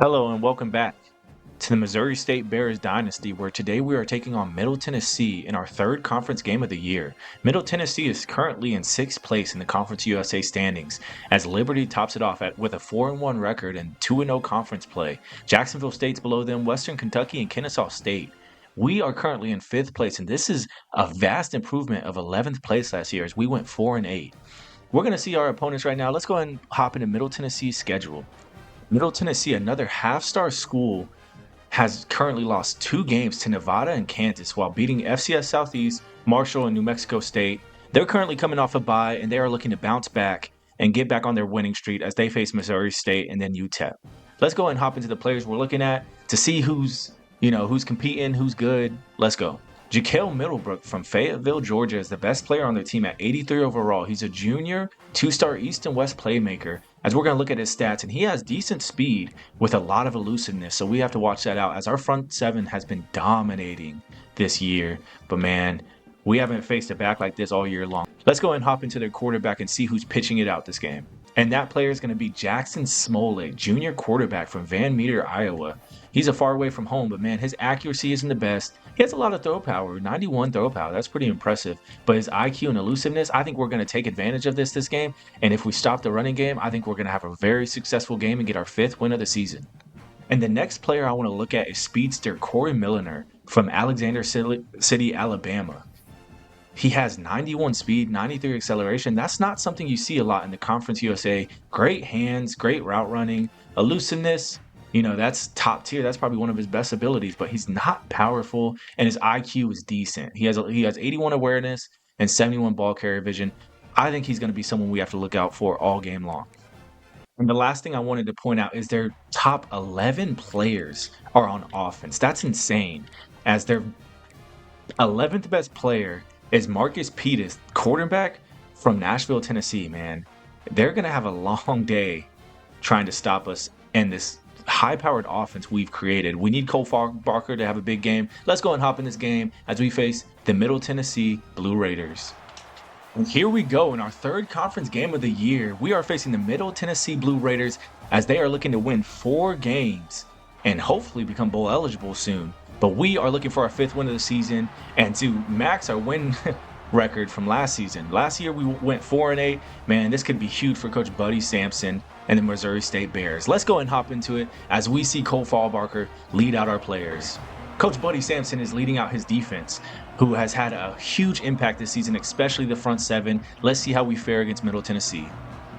Hello and welcome back to the Missouri State Bears Dynasty, where today we are taking on Middle Tennessee in our third conference game of the year. Middle Tennessee is currently in 6th place in the Conference USA standings, as Liberty tops it off with a 4-1 record and 2-0 conference play. Jacksonville State's below them, Western Kentucky and Kennesaw State. We are currently in 5th place, and this is a vast improvement of 11th place last year as we went 4-8. We're going to see our opponents right now. Let's go ahead and hop into Middle Tennessee's schedule. Middle Tennessee, another half-star school, has currently lost 2 games to Nevada and Kansas while beating FCS Southeast, Marshall, and New Mexico State. They're currently coming off a bye, and they are looking to bounce back and get back on their winning streak as they face Missouri State and then UTEP. Let's go ahead and hop into the players we're looking at to see who's competing, who's good. Let's go. Jaquel Middlebrook from Fayetteville, Georgia is the best player on their team at 83 overall. He's a junior, 2-star East and West playmaker. As we're going to look at his stats, and he has decent speed with a lot of elusiveness, so we have to watch that out as our front seven has been dominating this year. But man, we haven't faced a back like this all year long. Let's go and hop into their quarterback and see who's pitching it out this game. And that player is going to be Jackson Smollett, junior quarterback from Van Meter, Iowa. He's a far away from home, but man, his accuracy isn't the best. He has a lot of throw power, 91 throw power. That's pretty impressive. But his IQ and elusiveness, I think we're going to take advantage of this game. And if we stop the running game, I think we're going to have a very successful game and get our 5th win of the season. And the next player I want to look at is speedster Corey Milliner from Alexander City, Alabama. He has 91 speed, 93 acceleration. That's not something you see a lot in the Conference USA. Great hands, great route running, elusiveness. That's top tier. That's probably one of his best abilities, but he's not powerful, and his IQ is decent. He has 81 awareness and 71 ball carrier vision. I think he's going to be someone we have to look out for all game long. And the last thing I wanted to point out is their top 11 players are on offense. That's insane, as their 11th best player is Marcus Pettis, quarterback from Nashville, Tennessee. Man, they're going to have a long day trying to stop us in this high-powered offense we've created. We need Cole Barker to have a big game. Let's go and hop in this game as we face the Middle Tennessee Blue Raiders. And here we go in our third conference game of the year. We are facing the Middle Tennessee Blue Raiders as they are looking to win 4 games and hopefully become bowl eligible soon. But we are looking for our 5th win of the season and to max our win record from last season. Last year we went 4-8. Man, this could be huge for Coach Buddy Sampson and the Missouri State Bears. Let's go and hop into it as we see Cole Barker lead out our players. Coach Buddy Sampson is leading out his defense, who has had a huge impact this season, especially the front 7. Let's see how we fare against Middle Tennessee.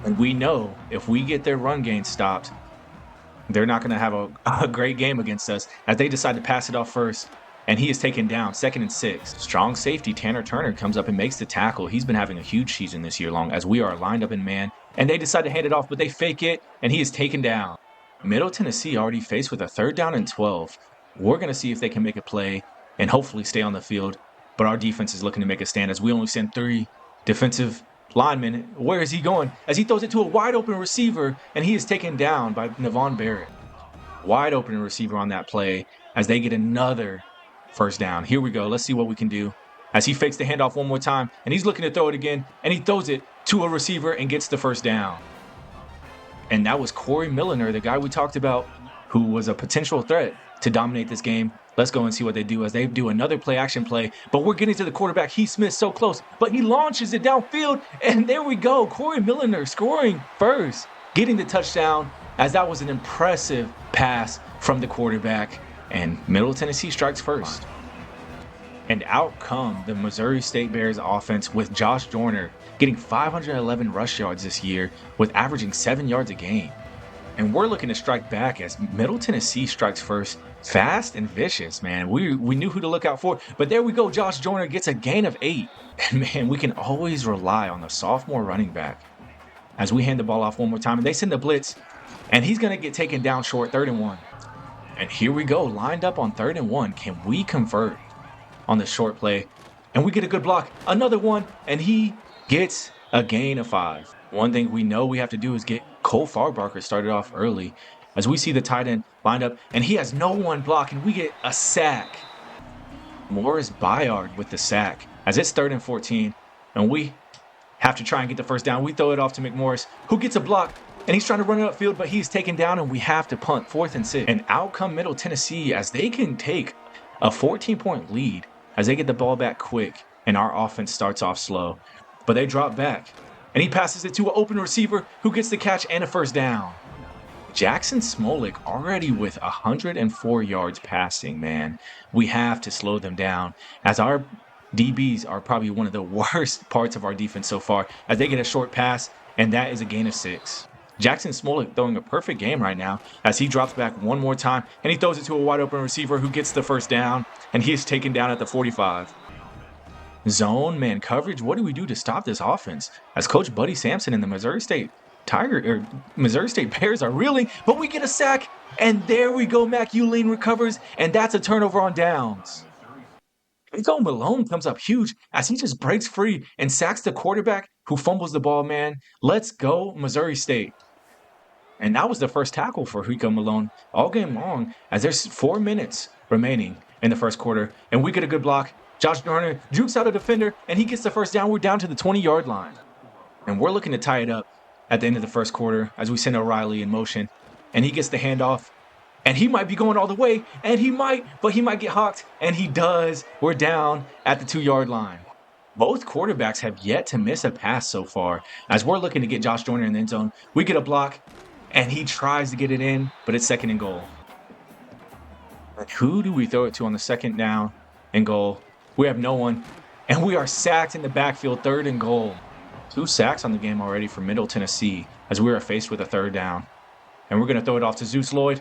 And we know if we get their run game stopped, they're not going to have a great game against us as they decide to pass it off first. And he is taken down, 2nd and 6. Strong safety Tanner Turner comes up and makes the tackle. He's been having a huge season this year long as we are lined up in man. And they decide to hand it off, but they fake it, and he is taken down. Middle Tennessee already faced with a 3rd down and 12. We're going to see if they can make a play and hopefully stay on the field. But our defense is looking to make a stand as we only send 3 defensive linemen. Where is he going? As he throws it to a wide open receiver, and he is taken down by Navon Barrett. Wide open receiver on that play as they get another 1st down. Here we go. Let's see what we can do. As he fakes the handoff one more time, and he's looking to throw it again, and he throws it to a receiver and gets the 1st down. And that was Corey Milliner, the guy we talked about, who was a potential threat to dominate this game. Let's go and see what they do as they do another play-action play. But we're getting to the quarterback. Heath Smith so close, but he launches it downfield, and there we go. Corey Milliner scoring first, getting the touchdown, as that was an impressive pass from the quarterback. And Middle Tennessee strikes first. And out come the Missouri State Bears offense with Josh Joyner getting 511 rush yards this year with averaging 7 yards a game. And we're looking to strike back as Middle Tennessee strikes first. Fast and vicious, man. We knew who to look out for. But there we go. Josh Joyner gets a gain of 8. And man, we can always rely on the sophomore running back. As we hand the ball off one more time, and they send the blitz, and he's going to get taken down short, 3rd and 1. And here we go, lined up on 3rd and 1. Can we convert on the short play? And we get a good block. Another one, and he gets a gain of 5. One thing we know we have to do is get Cole Barker started off early as we see the tight end lined up, and he has no one block, and we get a sack. Morris Bayard with the sack as it's 3rd and 14, and we have to try and get the 1st down. We throw it off to McMorris, who gets a block, And he's trying to run it upfield, but he's taken down, and we have to punt 4th and 6. And out come Middle Tennessee as they can take a 14-point lead as they get the ball back quick, and our offense starts off slow. But they drop back, and he passes it to an open receiver who gets the catch and a first down. Jackson Smolik already with 104 yards passing, man. We have to slow them down as our DBs are probably one of the worst parts of our defense so far as they get a short pass, and that is a gain of 6. Jackson Smolik throwing a perfect game right now as he drops back one more time, and he throws it to a wide open receiver who gets the first down, and he is taken down at the 45. Zone man coverage, what do we do to stop this offense? As Coach Buddy Sampson and the Missouri State Bears are reeling, but we get a sack, and there we go. McEulene recovers, and that's a turnover on downs. Rico Malone comes up huge as he just breaks free and sacks the quarterback who fumbles the ball, man. Let's go, Missouri State. And that was the first tackle for Rico Malone all game long as there's 4 minutes remaining in the first quarter, and we get a good block. Josh Dorner jukes out a defender, and he gets the first down. We're down to the 20-yard line. And we're looking to tie it up at the end of the first quarter as we send O'Reilly in motion. And he gets the handoff. And he might be going all the way. And he might get hawked. And he does. We're down at the 2-yard line. Both quarterbacks have yet to miss a pass so far. As we're looking to get Josh Dorner in the end zone, we get a block. And he tries to get it in, but it's 2nd and goal. Who do we throw it to on the 2nd down and goal? We have no one, and we are sacked in the backfield, 3rd and goal. 2 sacks on the game already for Middle Tennessee as we are faced with a 3rd down. And we're going to throw it off to Zeus Lloyd,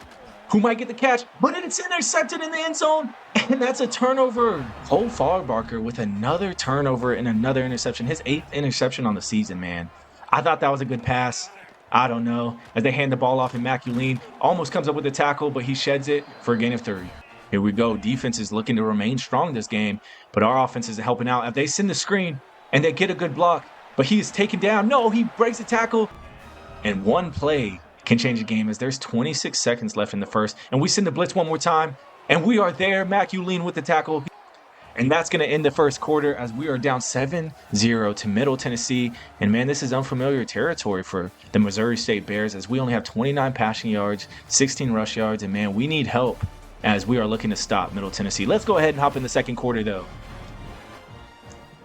who might get the catch, but it's intercepted in the end zone, and that's a turnover. Cole Farbarker with another turnover and another interception, his 8th interception on the season, man. I thought that was a good pass. I don't know. As they hand the ball off, and McEulene almost comes up with a tackle, but he sheds it for a gain of 3. Here we go. Defense is looking to remain strong this game, but our offense is helping out. If they send the screen and they get a good block, but he is taken down. No, he breaks the tackle. And one play can change the game as there's 26 seconds left in the first. And we send the blitz one more time, and we are there. McEulene with the tackle. And that's going to end the first quarter as we are down 7-0 to Middle Tennessee. And, man, this is unfamiliar territory for the Missouri State Bears as we only have 29 passing yards, 16 rush yards. And, man, we need help as we are looking to stop Middle Tennessee. Let's go ahead and hop in the second quarter, though.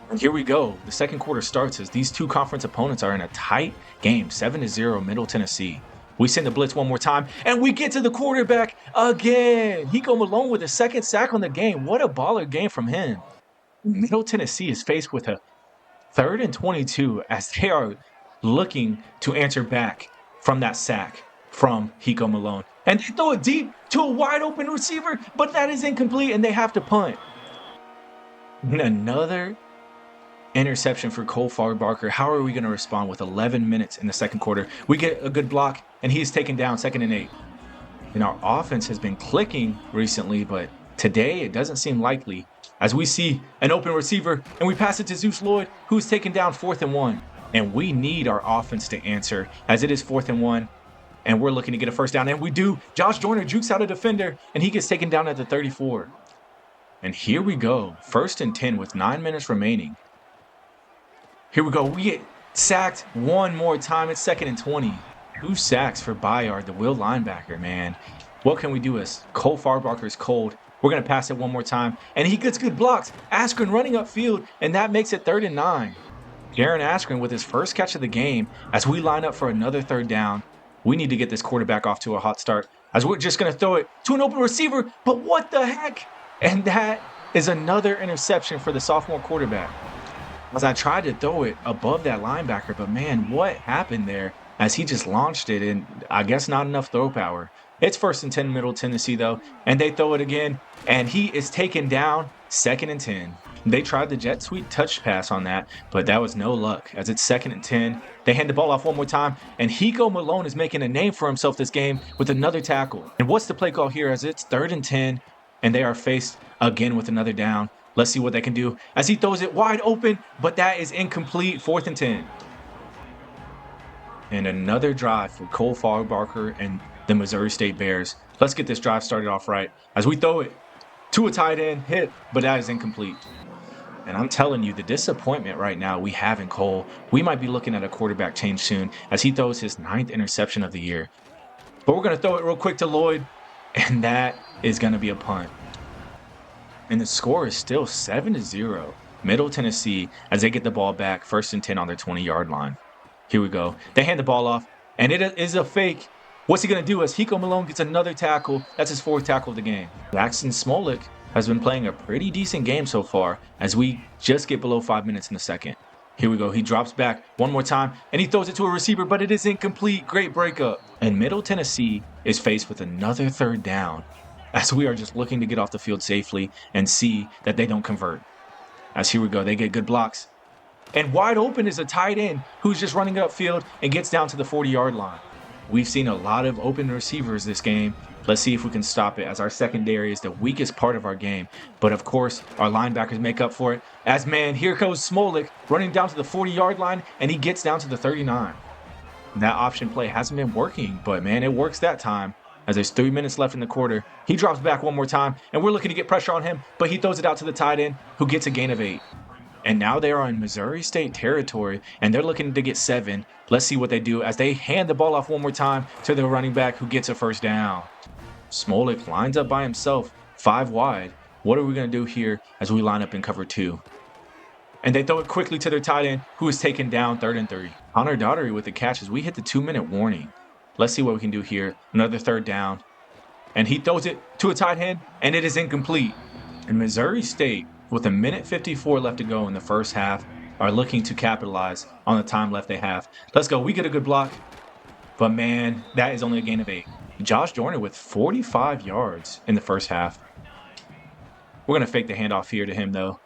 And here we go. The second quarter starts as these two conference opponents are in a tight game, 7-0 Middle Tennessee. We send the blitz one more time, and we get to the quarterback again. Rico Malone with a 2nd sack on the game. What a baller game from him. Middle Tennessee is faced with a 3rd and 22 as they are looking to answer back from that sack from Rico Malone. And they throw it deep to a wide open receiver, but that is incomplete, and they have to punt. And another interception for Cole Farbarker. How are we going to respond with 11 minutes in the second quarter? We get a good block, and he is taken down 2nd and 8. And our offense has been clicking recently, but today it doesn't seem likely as we see an open receiver, and we pass it to Zeus Lloyd, who's taken down 4th and 1. And we need our offense to answer as it is 4th and 1. And we're looking to get a first down, and we do. Josh Dorner jukes out a defender, and he gets taken down at the 34. And here we go, 1st and 10 with 9 minutes remaining. Here we go. We get sacked one more time. It's 2nd and 20. 2 sacks for Bayard, the will linebacker, man. What can we do as Cole Farbarker is cold? We're going to pass it one more time, and he gets good blocks. Askren running upfield, and that makes it 3rd and 9. Jaron Askren with his first catch of the game as we line up for another 3rd down. We need to get this quarterback off to a hot start as we're just going to throw it to an open receiver, but what the heck? And that is another interception for the sophomore quarterback. As I tried to throw it above that linebacker, but man, what happened there as he just launched it, and I guess not enough throw power. It's 1st and 10 Middle Tennessee, though, and they throw it again, and he is taken down 2nd and 10. They tried the jet sweep touch pass on that, but that was no luck as it's 2nd and 10. They hand the ball off one more time, and Rico Malone is making a name for himself this game with another tackle. And what's the play call here as it's 3rd and 10, and they are faced again with another down. Let's see what they can do as he throws it wide open, but that is incomplete, 4th and 10. And another drive for Cole Farbarker and the Missouri State Bears. Let's get this drive started off right as we throw it to a tight end hit, but that is incomplete. And I'm telling you, the disappointment right now we have in Cole, we might be looking at a quarterback change soon as he throws his 9th interception of the year. But we're going to throw it real quick to Lloyd, and that is going to be a punt. And the score is still 7-0. Middle Tennessee as they get the ball back, 1st and 10 on their 20-yard line. Here we go. They hand the ball off, and it is a fake. What's he going to do as Hiko Malone gets another tackle? That's his 4th tackle of the game. Jackson Smolik has been playing a pretty decent game so far as we just get below 5 minutes in the second. Here we go. He drops back one more time, and he throws it to a receiver, but it is incomplete. Great breakup. And Middle Tennessee is faced with another 3rd down as we are just looking to get off the field safely and see that they don't convert. As here we go. They get good blocks. And wide open is a tight end who's just running upfield and gets down to the 40-yard line. We've seen a lot of open receivers this game. Let's see if we can stop it as our secondary is the weakest part of our game. But of course, our linebackers make up for it. As man, here goes Smolik running down to the 40-yard line, and he gets down to the 39. That option play hasn't been working, but man, it works that time. As there's 3 minutes left in the quarter, he drops back one more time, and we're looking to get pressure on him, but he throws it out to the tight end, who gets a gain of 8. And now they are in Missouri State territory, and they're looking to get 7. Let's see what they do as they hand the ball off one more time to the running back who gets a 1st down. Smolik lines up by himself, 5 wide. What are we going to do here as we line up in cover 2? And they throw it quickly to their tight end, who is taken down 3rd and 3. Connor Daughtery with the catch as we hit the 2-minute warning. Let's see what we can do here. Another 3rd down. And he throws it to a tight end, and it is incomplete. And Missouri State, with 1:54 left to go in the first half, are looking to capitalize on the time left they have. Let's go. We get a good block. But, man, that is only a gain of 8. Josh Joyner with 45 yards in the first half. We're going to fake the handoff here to him, though.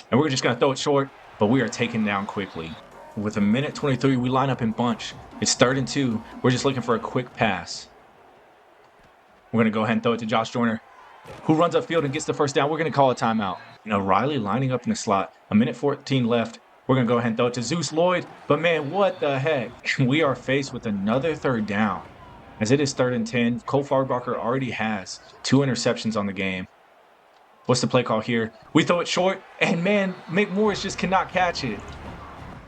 And we're just going to throw it short, but we are taken down quickly. With 1:23, we line up in bunch. It's 3rd and 2. We're just looking for a quick pass. We're going to go ahead and throw it to Josh Joyner, who runs upfield and gets the 1st down. We're going to call a timeout. Riley lining up in the slot. 1:14 left. We're going to go ahead and throw it to Zeus Lloyd. But, man, what the heck? We are faced with another 3rd down. As it is 3rd and 10, Cole Farbacher already has 2 interceptions on the game. What's the play call here? We throw it short, and, man, McMorris just cannot catch it.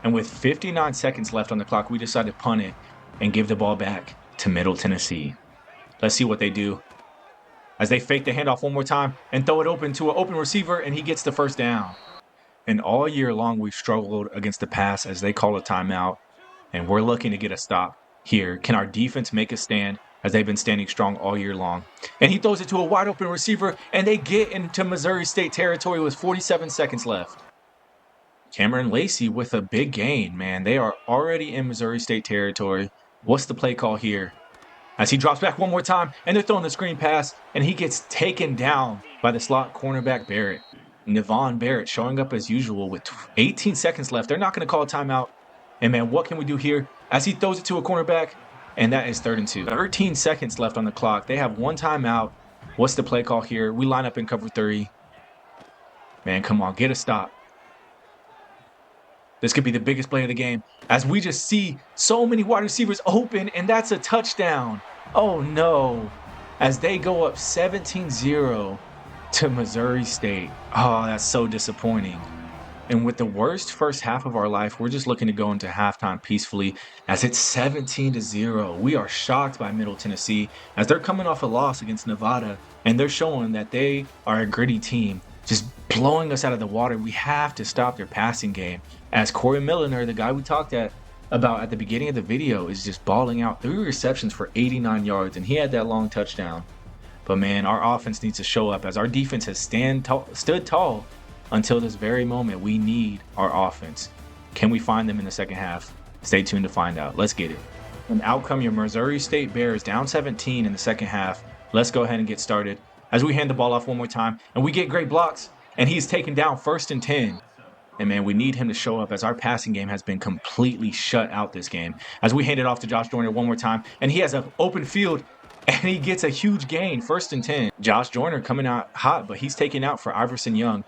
And with 59 seconds left on the clock, we decide to punt it and give the ball back to Middle Tennessee. Let's see what they do as they fake the handoff one more time and throw it open to an open receiver, and he gets the 1st down. And all year long, we've struggled against the pass as they call a timeout, and we're looking to get a stop here. Can our defense make a stand as they've been standing strong all year long? And he throws it to a wide open receiver, and they get into Missouri State territory with 47 seconds left. Cameron Lacey with a big gain, man. They are already in Missouri State territory. What's the play call here? As he drops back one more time, and they're throwing the screen pass, and he gets taken down by the slot cornerback Barrett. Navon Barrett showing up as usual with 18 seconds left. They're not going to call a timeout. And, man, what can we do here? As he throws it to a cornerback, and that is 3rd and 2. 13 seconds left on the clock. They have 1 timeout. What's the play call here? We line up in cover 3. Man, come on, get a stop. This could be the biggest play of the game as we just see so many wide receivers open, and that's a touchdown. Oh, no. As they go up 17-0 to Missouri State. Oh, that's so disappointing. And with the worst first half of our life, we're just looking to go into halftime peacefully as it's 17-0. We are shocked by Middle Tennessee as they're coming off a loss against Nevada, and they're showing that they are a gritty team, just blowing us out of the water. We have to stop their passing game as Corey Milliner, the guy we talked about at the beginning of the video, is just balling out 3 receptions for 89 yards, and he had that long touchdown. But, man, our offense needs to show up as our defense has stood tall until this very moment. We need our offense. Can we find them in the second half? Stay tuned to find out. Let's get it. And out come your Missouri State Bears, down 17 in the second half. Let's go ahead and get started as we hand the ball off one more time, and we get great blocks, and he's taken down 1st and 10. And, man, we need him to show up as our passing game has been completely shut out this game. As we hand it off to Josh Joyner one more time, and he has an open field, and he gets a huge gain, 1st and 10. Josh Joyner coming out hot, but he's taken out for Iverson Young.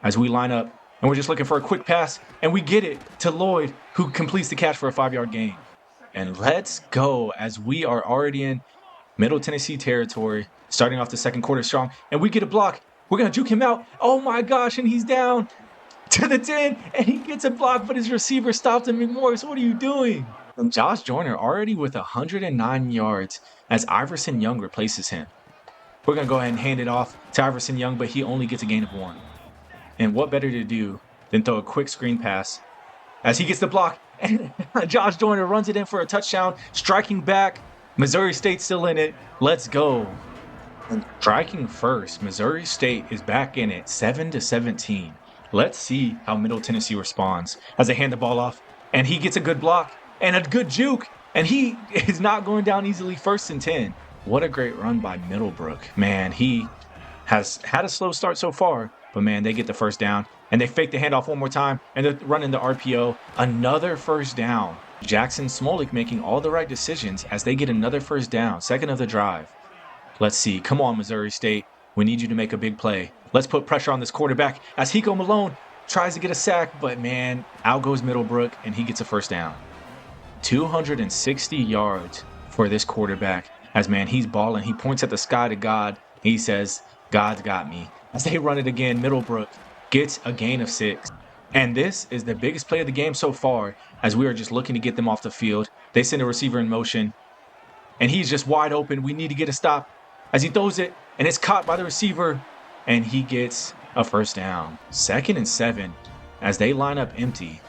As we line up, and we're just looking for a quick pass, and we get it to Lloyd, who completes the catch for a 5-yard gain. And let's go as we are already in Middle Tennessee territory, starting off the second quarter strong, and we get a block, We're going to juke him out. Oh my gosh, and he's down to the 10, and he gets a block, but his receiver stopped him. McMorris, what are you doing? And Josh Joyner already with 109 yards as Iverson Young replaces him. We're going to go ahead and hand it off to Iverson Young, but he only gets a gain of 1. And what better to do than throw a quick screen pass as he gets the block, and Josh Joyner runs it in for a touchdown, striking back. Missouri State still in it. Let's go. And striking first, Missouri State is back in it, 7-17. Let's see how Middle Tennessee responds as they hand the ball off, and he gets a good block and a good juke, and he is not going down easily, 1st and 10. What a great run by Middlebrook. Man, he has had a slow start so far, but man, they get the first down, and they fake the handoff one more time, and they're running the RPO. Another first down. Jackson Smolik making all the right decisions as they get another first down, 2nd of the drive. Let's see. Come on, Missouri State. We need you to make a big play. Let's put pressure on this quarterback as Hiko Malone tries to get a sack, but man, out goes Middlebrook, and he gets a first down. 260 yards for this quarterback as, man, he's balling. He points at the sky to God. He says, God's got me. As they run it again, Middlebrook gets a gain of 6. And this is the biggest play of the game so far as we are just looking to get them off the field. They send a receiver in motion, and he's just wide open. We need to get a stop as he throws it, and it's caught by the receiver, and he gets a first down. 2nd and 7 as they line up empty.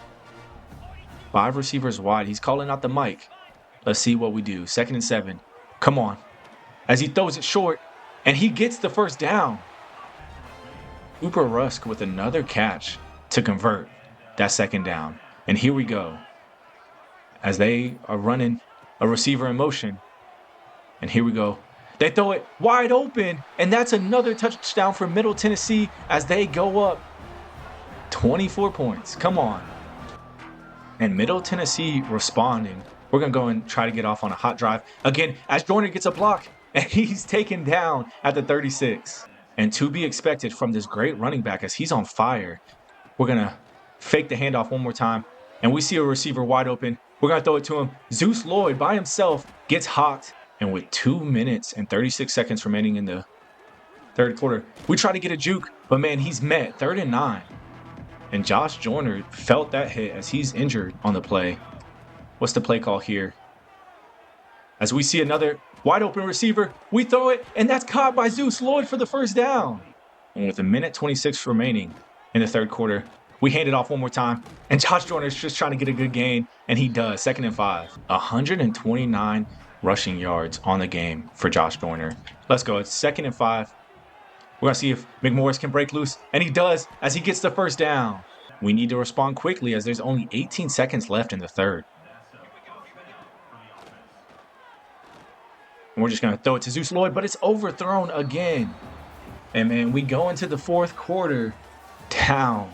5 receivers wide. He's calling out the mic. Let's see what we do. 2nd and 7. Come on. As he throws it short, and he gets the first down. Cooper Rusk with another catch to convert that 2nd down. And here we go. As they are running a receiver in motion. And here we go. They throw it wide open, and that's another touchdown for Middle Tennessee as they go up 24 points. Come on. And Middle Tennessee responding. We're going to go and try to get off on a hot drive. Again, as Joyner gets a block, and he's taken down at the 36. And to be expected from this great running back as he's on fire. We're going to fake the handoff one more time, and we see a receiver wide open. We're going to throw it to him. Zeus Lloyd by himself gets hot. And with 2 minutes and 36 seconds remaining in the 3rd quarter, we try to get a juke, but man, he's met. 3rd and 9. And Josh Joyner felt that hit as he's injured on the play. What's the play call here? As we see another wide open receiver, we throw it, and that's caught by Zeus Lloyd for the first down. And with 1:26 remaining in the 3rd quarter, we hand it off one more time, and Josh Joyner is just trying to get a good gain, and he does. 2nd and 5. 129 rushing yards on the game for Josh Joyner. Let's go. It's 2nd and 5. We're going to see if McMorris can break loose, and he does as he gets the first down. We need to respond quickly as there's only 18 seconds left in the 3rd. And we're just going to throw it to Zeus Lloyd, but it's overthrown again. And man, we go into the 4th quarter down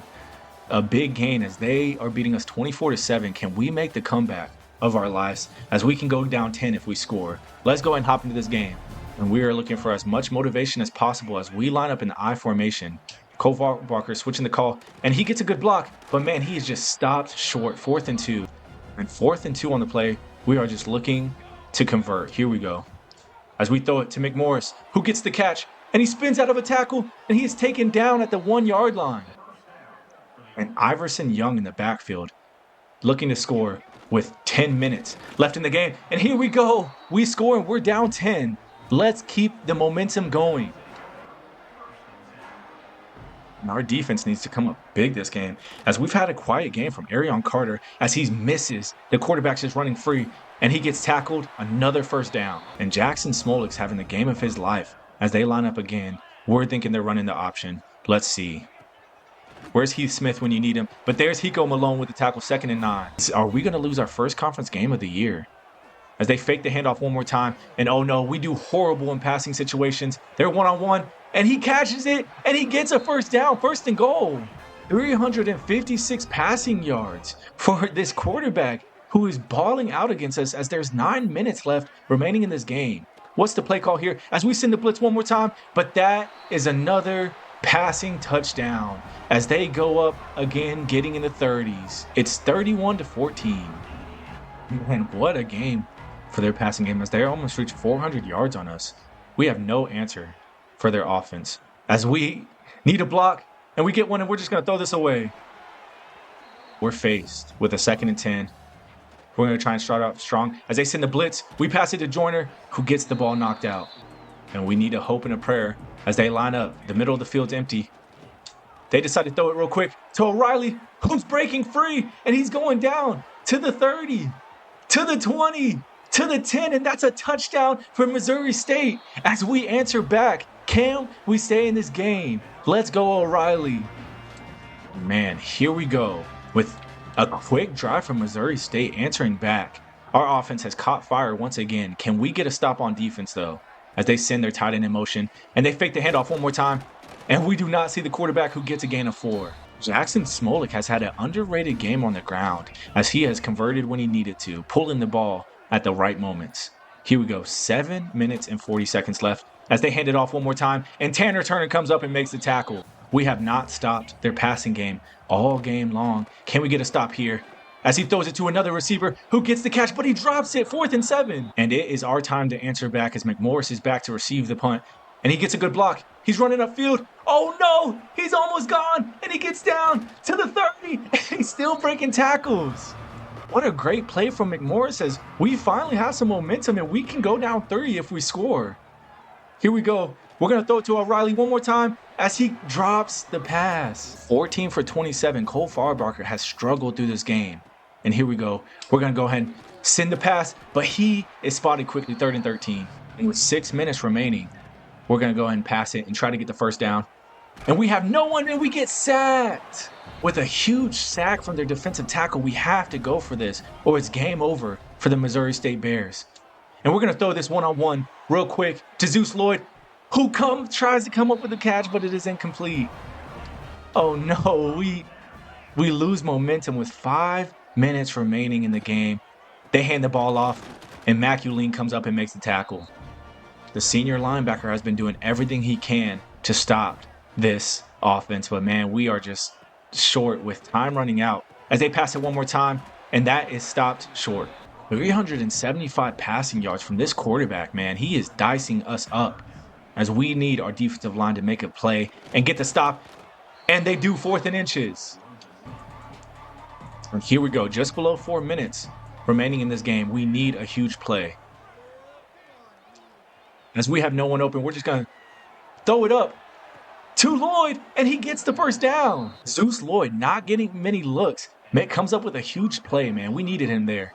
a big gain as they are beating us 24-7. Can we make the comeback of our lives as we can go down 10 if we score? Let's go and hop into this game. And we are looking for as much motivation as possible as we line up in the I formation. Cole Walker switching the call, and he gets a good block, but man, he is just stopped short. 4th and 2. And 4th and 2 on the play. We are just looking to convert. Here we go. As we throw it to McMorris, who gets the catch, and he spins out of a tackle, and he is taken down at the 1-yard line. And Iverson Young in the backfield looking to score with 10 minutes left in the game. And here we go. We score, and we're down 10. Let's keep the momentum going. And our defense needs to come up big this game, as we've had a quiet game from Arion Carter as he misses. The quarterback's just running free, and he gets tackled. Another first down. And Jackson Smolik's having the game of his life as they line up again. We're thinking they're running the option. Let's see. Where's Heath Smith when you need him? But there's Hiko Malone with the tackle. 2nd and 9. Are we going to lose our first conference game of the year? As they fake the handoff one more time. And oh no, we do horrible in passing situations. They're one-on-one. And he catches it. And he gets a first down. 1st and goal. 356 passing yards for this quarterback who is balling out against us as there's 9 minutes left remaining in this game. What's the play call here? As we send the blitz one more time. But that is another passing touchdown as they go up again, getting in the 30s. It's 31-14. Man, what a game for their passing game as they almost reached 400 yards on us. We have no answer for their offense as we Need a block, and we get one, and we're just going to throw this away. We're faced with a 2nd and 10. We're going to try and start out strong. As they send the blitz, we pass it to Joyner, who gets the ball knocked out. And we need a hope and a prayer as they line up. The middle of the field's empty. They decide to throw it real quick to O'Reilly, who's breaking free, and he's going down to the 30, to the 20, to the 10, and that's a touchdown for Missouri State. As we answer back, can we stay in this game? Let's go, O'Reilly. Man, here we go with a quick drive from Missouri State answering back. Our offense has caught fire once again. Can we get a stop on defense, though, as they send their tight end in motion, and they fake the handoff one more time, and we do not see the quarterback, who gets a gain of 4. Jackson Smolik has had an underrated game on the ground as he has converted when he needed to, pulling the ball at the right moments. Here we go, 7 minutes and 40 seconds left as they hand it off one more time, and Tanner Turner comes up and makes the tackle. We have not stopped their passing game all game long. Can we get a stop here? As he throws it to another receiver who gets the catch, but he drops it, 4th and 7. And it is our time to answer back as McMorris is back to receive the punt. And he gets a good block. He's running upfield. Oh no, he's almost gone. And he gets down to the 30. And he's still breaking tackles. What a great play from McMorris as we finally have some momentum and we can go down 30 if we score. Here we go. We're going to throw it to O'Reilly one more time as he drops the pass. 14 for 27. Cole Farbarker has struggled through this game. And here we go. We're going to go ahead and send the pass, but he is spotted quickly, 3rd and 13. And with 6 minutes remaining, we're going to go ahead and pass it and try to get the first down. And we have no one, and we get sacked. With a huge sack from their defensive tackle, we have to go for this, or it's game over for the Missouri State Bears. And we're going to throw this one-on-one real quick to Zeus Lloyd, who tries to come up with a catch, but it is incomplete. Oh no, we lose momentum with 5 minutes remaining in the game. They hand the ball off, and Maculine comes up and makes the tackle. The senior linebacker has been doing everything he can to stop this offense, but man, we are just short with time running out as they pass it one more time, and that is stopped short. 375 passing yards from this quarterback, man. He is dicing us up as we need our defensive line to make a play and get the stop, and they do, 4th and inches. And here we go, just below 4 minutes remaining in this game. We need a huge play. As we have no one open, we're just going to throw it up to Lloyd, and he gets the first down. Zeus Lloyd not getting many looks. Man, comes up with a huge play, man. We needed him there.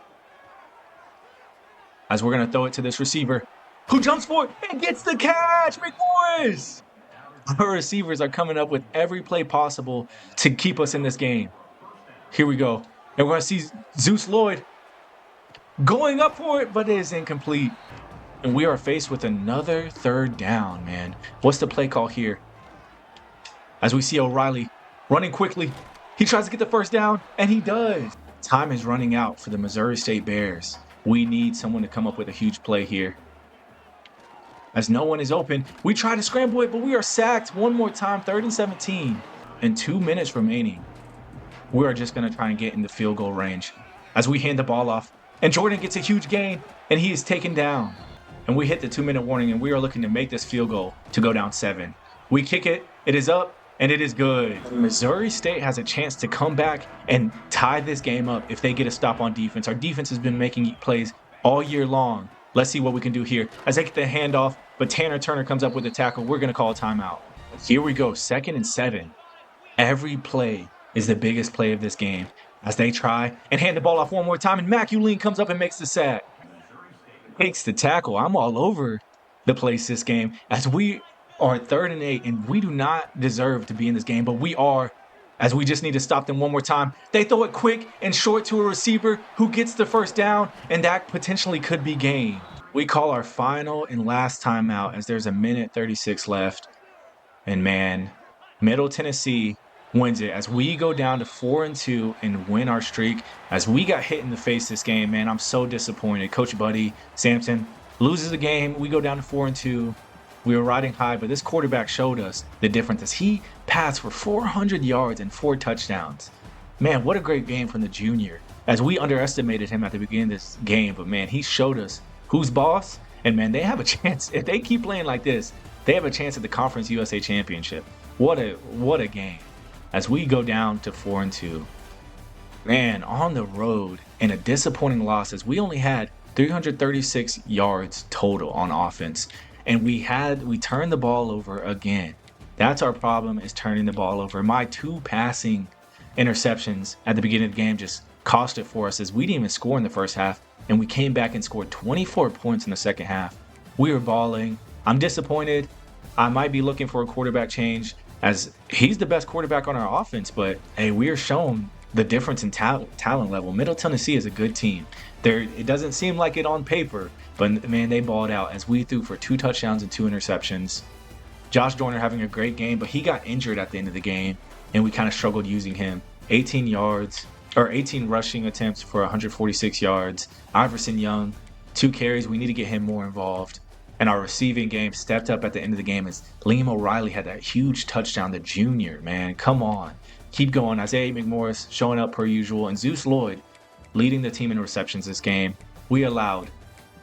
As we're going to throw it to this receiver, who jumps for it and gets the catch, McMorris. Our receivers are coming up with every play possible to keep us in this game. Here we go. And we're going to see Zeus Lloyd going up for it, but it is incomplete. And we are faced with another 3rd down, man. What's the play call here? As we see O'Reilly running quickly. He tries to get the first down, and he does. Time is running out for the Missouri State Bears. We need someone to come up with a huge play here. As no one is open, we try to scramble it, but we are sacked one more time, 3rd and 17. And 2 minutes remaining. We are just going to try and get in the field goal range. As we hand the ball off, and Jordan gets a huge gain, and he is taken down. And we hit the 2-minute warning, and we are looking to make this field goal to go down 7. We kick it, it is up, and it is good. Missouri State has a chance to come back and tie this game up if they get a stop on defense. Our defense has been making plays all year long. Let's see what we can do here. As they get the handoff, but Tanner Turner comes up with a tackle. We're going to call a timeout. Here we go, 2nd and 7. Every play is the biggest play of this game. As they try and hand the ball off one more time, and Maculine comes up and makes the sack. Takes the tackle. I'm all over the place this game as we are 3rd and 8, and we do not deserve to be in this game, but we are, as we just need to stop them one more time. They throw it quick and short to a receiver who gets the first down, and that potentially could be game. We call our final and last timeout as there's 1:36 left, and man, Middle Tennessee wins it as we go down to 4-2 and win our streak. As we got hit in the face this game, man, I'm so disappointed. Coach Buddy Sampson loses the game. We go down to 4-2. We were riding high, but this quarterback showed us the difference as he passed for 400 yards and 4 touchdowns. Man, what a great game from the junior. As we underestimated him at the beginning of this game, but man, he showed us who's boss. And man, they have a chance. If they keep playing like this, They have a chance at the Conference USA Championship. What a game. As we go down to 4-2. Man, on the road in a disappointing loss as we only had 336 yards total on offense. And we turned the ball over again. That's our problem, is turning the ball over. My 2 passing interceptions at the beginning of the game just cost it for us, as we didn't even score in the first half, and we came back and scored 24 points in the second half. We were balling. I'm disappointed. I might be looking for a quarterback change, as he's the best quarterback on our offense, but hey, we are showing the difference in talent level. Middle Tennessee is a good team. It doesn't seem like it on paper, but man, they balled out as we threw for 2 touchdowns and 2 interceptions. Josh Joyner having a great game, but he got injured at the end of the game, and we kind of struggled using him. 18 rushing attempts for 146 yards. Iverson Young, 2 carries. We need to get him more involved. And our receiving game stepped up at the end of the game as Liam O'Reilly had that huge touchdown, the junior, man. Come on. Keep going. Isaiah McMorris showing up per usual, and Zeus Lloyd leading the team in receptions this game. We allowed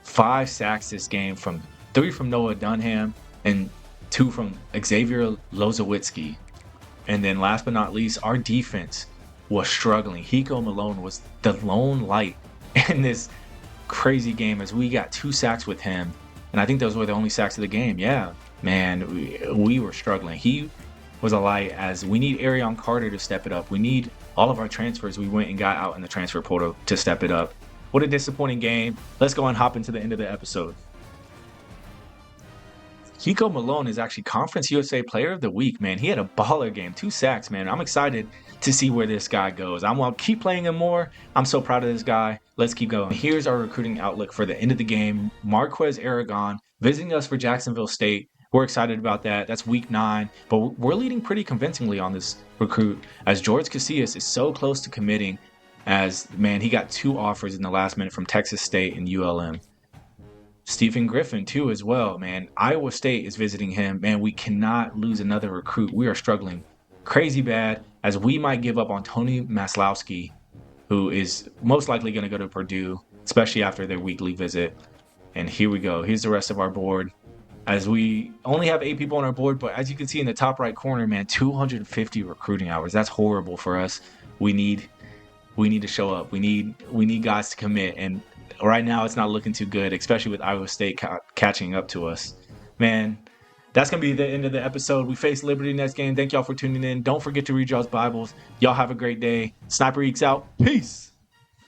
5 sacks this game, 3 from Noah Dunham and 2 from Xavier Lozowitzki. And then last but not least, our defense was struggling. Hiko Malone was the lone light in this crazy game, as we got 2 sacks with him. And I think those were the only sacks of the game. Yeah, man, we were struggling. He was a light, as we need Arion Carter to step it up. We need all of our transfers we went and got out in the transfer portal to step it up. What a disappointing game. Let's go and hop into the end of the episode. Hiko Malone is actually Conference USA Player of the Week, man. He had a baller game, 2 sacks, man. I'm excited to see where this guy goes. I'm going to keep playing him more. I'm so proud of this guy. Let's keep going. Here's our recruiting outlook for the end of the game. Marquez Aragon visiting us for Jacksonville State. We're excited about that. That's week 9, but we're leading pretty convincingly on this recruit, as George Casillas is so close to committing, as, man, he got 2 offers in the last minute from Texas State and ULM. Stephen Griffin, too, as well, man. Iowa State is visiting him. Man, we cannot lose another recruit. We are struggling crazy bad, as we might give up on Tony Maslowski, who is most likely going to go to Purdue, especially after their weekly visit. And here we go. Here's the rest of our board, as we only have 8 people on our board, but as you can see in the top right corner, man, 250 recruiting hours. That's horrible for us. We need to show up. We need guys to commit, and right now it's not looking too good, especially with Iowa State catching up to us. Man, that's going to be the end of the episode. We face Liberty next game. Thank y'all for tuning in. Don't forget to read y'all's Bibles. Y'all have a great day. Sniper Eeks out. Peace.